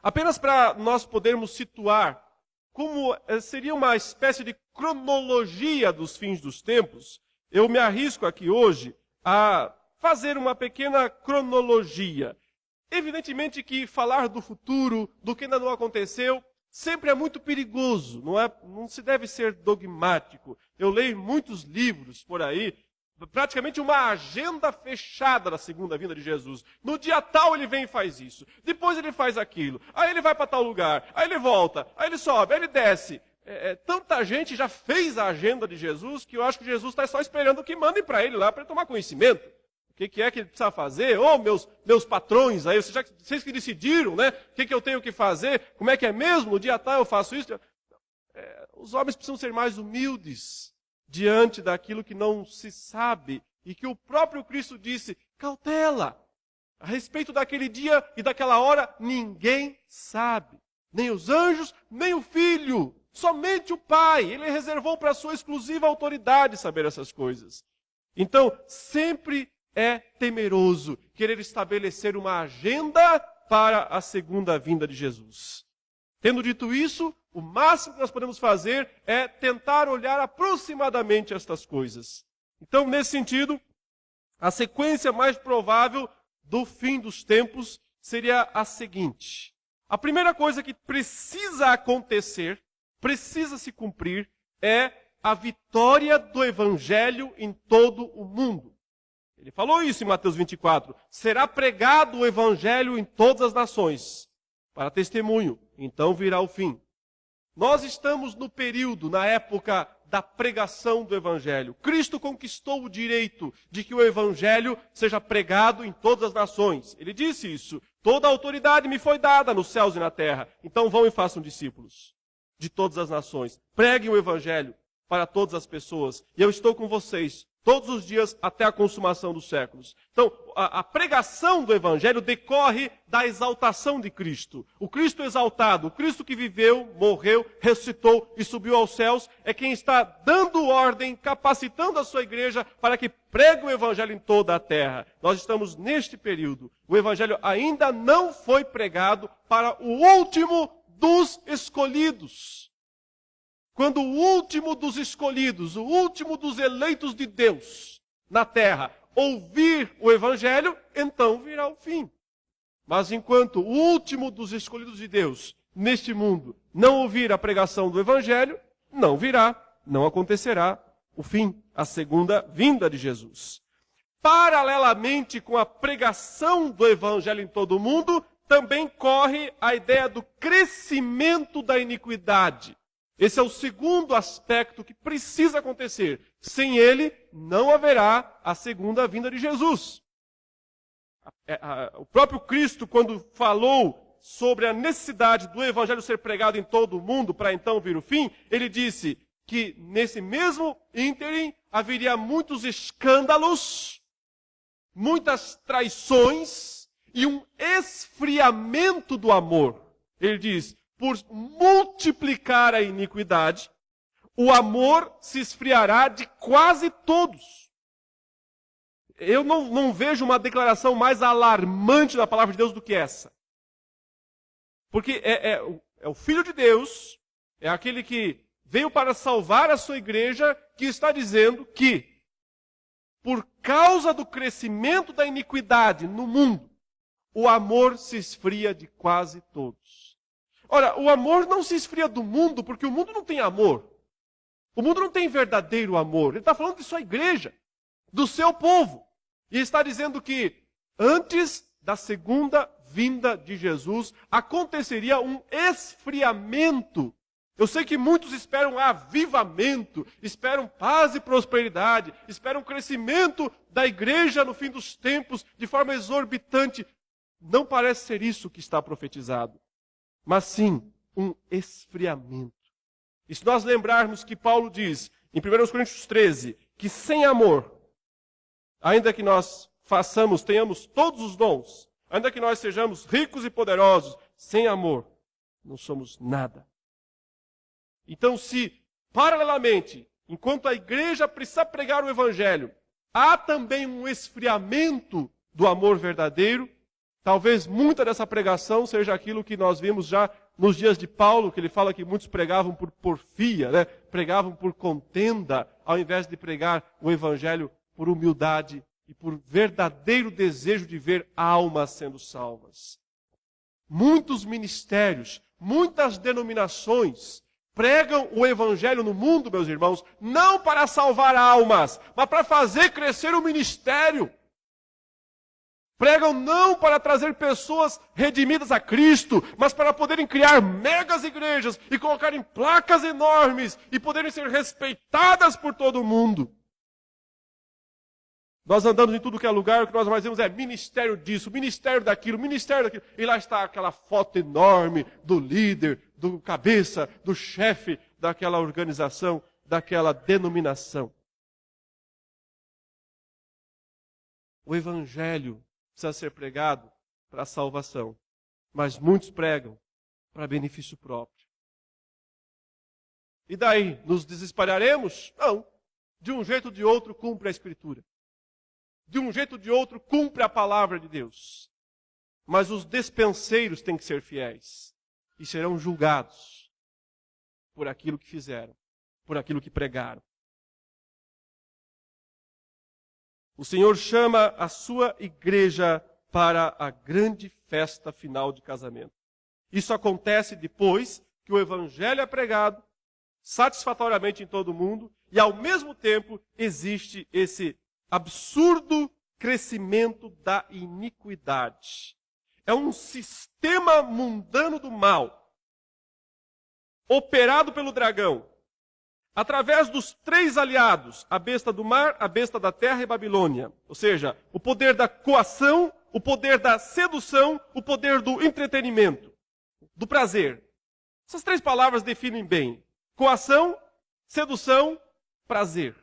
Apenas para nós podermos situar como seria uma espécie de cronologia dos fins dos tempos, eu me arrisco aqui hoje a fazer uma pequena cronologia. Evidentemente que falar do futuro, do que ainda não aconteceu, sempre é muito perigoso, não se deve ser dogmático. Eu leio muitos livros por aí, praticamente uma agenda fechada da segunda vinda de Jesus. No dia tal ele vem e faz isso, depois ele faz aquilo, aí ele vai para tal lugar, aí ele volta, aí ele sobe, aí ele desce. Tanta gente já fez a agenda de Jesus que eu acho que Jesus está só esperando que mandem para ele lá para ele tomar conhecimento. O que é que ele precisa fazer? Meus patrões aí, vocês que decidiram, né? O que eu tenho que fazer? Como é que é mesmo? No dia tal eu faço isso? Os homens precisam ser mais humildes diante daquilo que não se sabe e que o próprio Cristo disse, cautela, a respeito daquele dia e daquela hora, ninguém sabe. Nem os anjos, nem o Filho, somente o Pai. Ele reservou para a sua exclusiva autoridade saber essas coisas. Então, sempre é temeroso querer estabelecer uma agenda para a segunda vinda de Jesus. Tendo dito isso, o máximo que nós podemos fazer é tentar olhar aproximadamente estas coisas. Então, nesse sentido, a sequência mais provável do fim dos tempos seria a seguinte. A primeira coisa que precisa acontecer, precisa se cumprir, é a vitória do Evangelho em todo o mundo. Ele falou isso em Mateus 24. Será pregado o Evangelho em todas as nações, para testemunho. Então virá o fim. Nós estamos no período, na época da pregação do Evangelho. Cristo conquistou o direito de que o Evangelho seja pregado em todas as nações. Ele disse isso. Toda a autoridade me foi dada nos céus e na terra. Então vão e façam discípulos de todas as nações. Preguem o Evangelho para todas as pessoas. E eu estou com vocês todos os dias até a consumação dos séculos. Então, a pregação do Evangelho decorre da exaltação de Cristo. O Cristo exaltado, o Cristo que viveu, morreu, ressuscitou e subiu aos céus, é quem está dando ordem, capacitando a sua igreja para que pregue o Evangelho em toda a terra. Nós estamos neste período. O Evangelho ainda não foi pregado para o último dos escolhidos. Quando o último dos escolhidos, o último dos eleitos de Deus na terra, ouvir o Evangelho, então virá o fim. Mas enquanto o último dos escolhidos de Deus neste mundo não ouvir a pregação do Evangelho, não virá, não acontecerá o fim, a segunda vinda de Jesus. Paralelamente com a pregação do Evangelho em todo o mundo, também corre a ideia do crescimento da iniquidade. Esse é o segundo aspecto que precisa acontecer. Sem ele, não haverá a segunda vinda de Jesus. O próprio Cristo, quando falou sobre a necessidade do Evangelho ser pregado em todo o mundo para então vir o fim, ele disse que nesse mesmo ínterim haveria muitos escândalos, muitas traições e um esfriamento do amor. Ele diz, por multiplicar a iniquidade, o amor se esfriará de quase todos. Eu não vejo uma declaração mais alarmante da palavra de Deus do que essa. Porque é o Filho de Deus, é aquele que veio para salvar a sua igreja, que está dizendo que, por causa do crescimento da iniquidade no mundo, o amor se esfria de quase todos. Ora, o amor não se esfria do mundo, porque o mundo não tem amor. O mundo não tem verdadeiro amor. Ele está falando de sua igreja, do seu povo. E está dizendo que antes da segunda vinda de Jesus, aconteceria um esfriamento. Eu sei que muitos esperam avivamento, esperam paz e prosperidade, esperam crescimento da igreja no fim dos tempos de forma exorbitante. Não parece ser isso que está profetizado. Mas sim, um esfriamento. E se nós lembrarmos que Paulo diz, em 1 Coríntios 13, que sem amor, ainda que nós tenhamos todos os dons, ainda que nós sejamos ricos e poderosos, sem amor, não somos nada. Então, se, paralelamente, enquanto a igreja precisa pregar o Evangelho, há também um esfriamento do amor verdadeiro, Talvez muita dessa pregação seja aquilo que nós vimos já nos dias de Paulo, que ele fala que muitos pregavam por porfia, né? Pregavam por contenda, ao invés de pregar o evangelho por humildade e por verdadeiro desejo de ver almas sendo salvas. Muitos ministérios, muitas denominações pregam o evangelho no mundo, meus irmãos, não para salvar almas, mas para fazer crescer o ministério. Pregam não para trazer pessoas redimidas a Cristo, mas para poderem criar megas igrejas e colocarem placas enormes e poderem ser respeitadas por todo mundo. Nós andamos em tudo que é lugar, o que nós mais vemos é ministério disso, ministério daquilo, e lá está aquela foto enorme do líder, do cabeça, do chefe daquela organização, daquela denominação. O evangelho precisa ser pregado para a salvação, mas muitos pregam para benefício próprio. E daí, nos desespalharemos? Não. De um jeito ou de outro, cumpre a Escritura. De um jeito ou de outro, cumpre a palavra de Deus. Mas os despenseiros têm que ser fiéis e serão julgados por aquilo que fizeram, por aquilo que pregaram. O Senhor chama a sua igreja para a grande festa final de casamento. Isso acontece depois que o evangelho é pregado satisfatoriamente em todo o mundo e, ao mesmo tempo, existe esse absurdo crescimento da iniquidade. É um sistema mundano do mal, operado pelo dragão, através dos três aliados, a besta do mar, a besta da terra e Babilônia. Ou seja, o poder da coação, o poder da sedução, o poder do entretenimento, do prazer. Essas três palavras definem bem. Coação, sedução, prazer.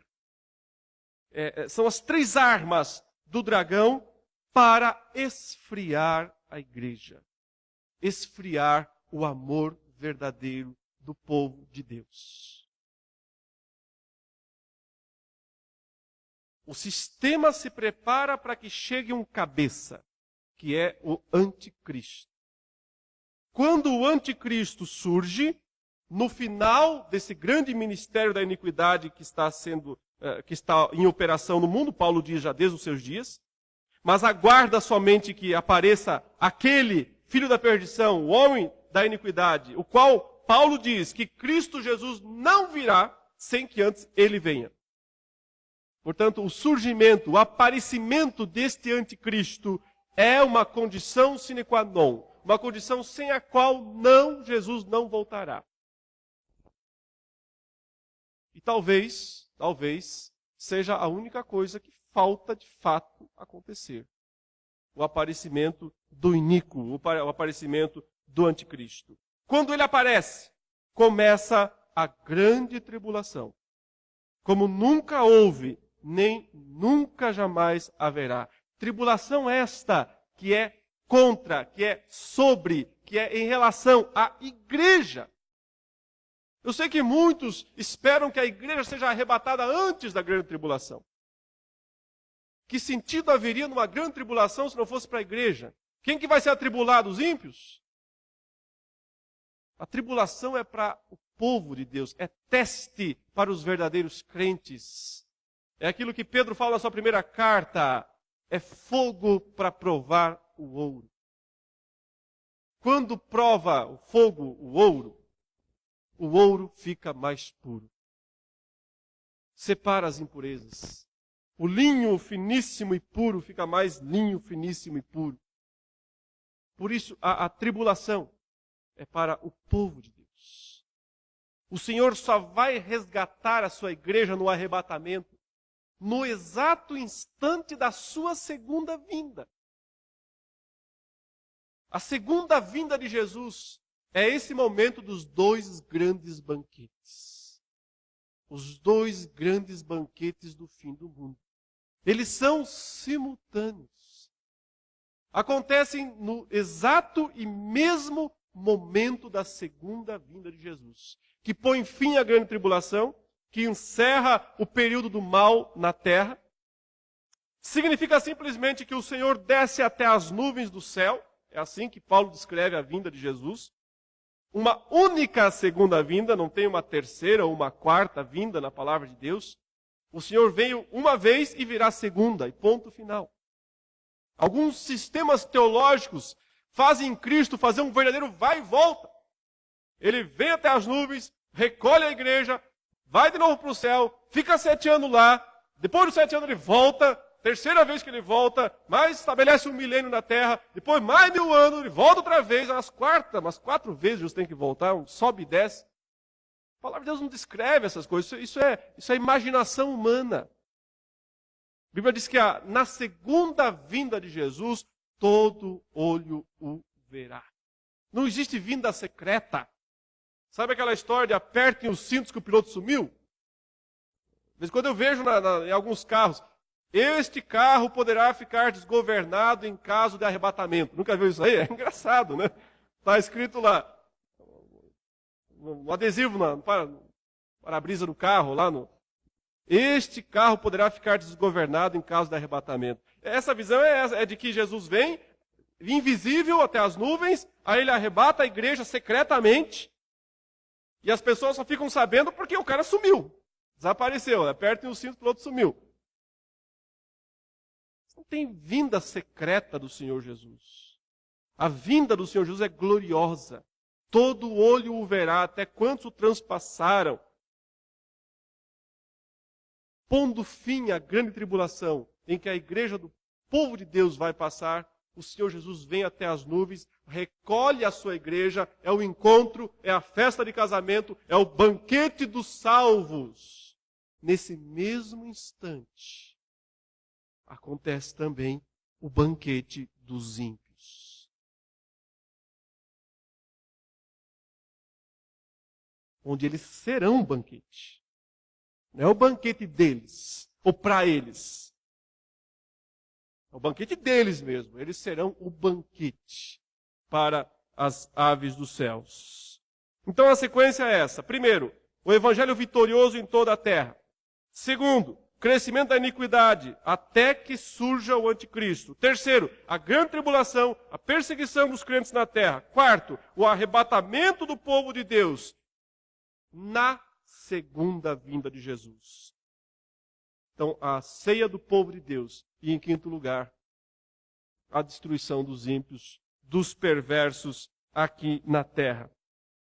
São as três armas do dragão para esfriar a igreja. Esfriar o amor verdadeiro do povo de Deus. O sistema se prepara para que chegue um cabeça, que é o anticristo. Quando o anticristo surge, no final desse grande ministério da iniquidade que está em operação no mundo, Paulo diz já desde os seus dias, mas aguarda somente que apareça aquele filho da perdição, o homem da iniquidade, o qual Paulo diz que Cristo Jesus não virá sem que antes ele venha. Portanto, o surgimento, o aparecimento deste anticristo é uma condição sine qua non, uma condição sem a qual Jesus não voltará. E talvez seja a única coisa que falta de fato acontecer. O aparecimento do iníquo, o aparecimento do anticristo. Quando ele aparece, começa a grande tribulação. Como nunca houve, nem nunca jamais haverá. Tribulação esta que é contra, que é sobre, que é em relação à igreja. Eu sei que muitos esperam que a igreja seja arrebatada antes da grande tribulação. Que sentido haveria numa grande tribulação se não fosse para a igreja? Quem que vai ser atribulado? Os ímpios? A tribulação é para o povo de Deus, é teste para os verdadeiros crentes. É aquilo que Pedro fala na sua primeira carta, é fogo para provar o ouro. Quando prova o fogo, o ouro fica mais puro. Separa as impurezas. O linho finíssimo e puro fica mais linho finíssimo e puro. Por isso, a tribulação é para o povo de Deus. O Senhor só vai resgatar a sua igreja no arrebatamento, no exato instante da sua segunda vinda. A segunda vinda de Jesus é esse momento dos dois grandes banquetes. Os dois grandes banquetes do fim do mundo. Eles são simultâneos. Acontecem no exato e mesmo momento da segunda vinda de Jesus, que põe fim à grande tribulação, que encerra o período do mal na terra, Significa simplesmente que o Senhor desce até as nuvens do céu. É assim que Paulo descreve a vinda de Jesus. Uma única segunda vinda, não tem uma terceira ou uma quarta vinda na palavra de Deus. O Senhor veio uma vez e virá segunda, e ponto final. Alguns sistemas teológicos fazem Cristo fazer um verdadeiro vai e volta. Ele vem até as nuvens, recolhe a igreja, vai de novo para o céu, fica 7 anos lá, depois dos 7 anos ele volta, terceira vez que ele volta, mais estabelece um milênio na terra, depois mais 1000 anos, ele volta outra vez, umas 4 vezes Jesus tem que voltar, sobe e desce. A palavra de Deus não descreve essas coisas, isso é imaginação humana. A Bíblia diz que na segunda vinda de Jesus, todo olho o verá. Não existe vinda secreta. Sabe aquela história de apertem os cintos que o piloto sumiu? De vez em quando eu vejo em alguns carros, este carro poderá ficar desgovernado em caso de arrebatamento. Nunca viu isso aí? É engraçado, né? Está escrito lá, um adesivo no para-brisa do carro, este carro poderá ficar desgovernado em caso de arrebatamento. Essa visão é de que Jesus vem, invisível até as nuvens, aí ele arrebata a igreja secretamente, e as pessoas só ficam sabendo porque o cara sumiu. Desapareceu, apertem os cintos, o outro sumiu. Não tem vinda secreta do Senhor Jesus. A vinda do Senhor Jesus é gloriosa. Todo olho o verá, até quantos o transpassaram. Pondo fim à grande tribulação, em que a igreja do povo de Deus vai passar, o Senhor Jesus vem até as nuvens, recolhe a sua igreja, é o encontro, é a festa de casamento, é o banquete dos salvos. Nesse mesmo instante, acontece também o banquete dos ímpios. Onde eles serão um banquete. Não é o banquete deles, ou para eles. É o banquete deles mesmo. Eles serão o banquete para as aves dos céus. Então a sequência é essa. Primeiro, o evangelho vitorioso em toda a terra. Segundo, crescimento da iniquidade, até que surja o anticristo. Terceiro, a grande tribulação, a perseguição dos crentes na terra. Quarto, o arrebatamento do povo de Deus na segunda vinda de Jesus. Então, a ceia do povo de Deus. E, em quinto lugar, a destruição dos ímpios, dos perversos aqui na terra.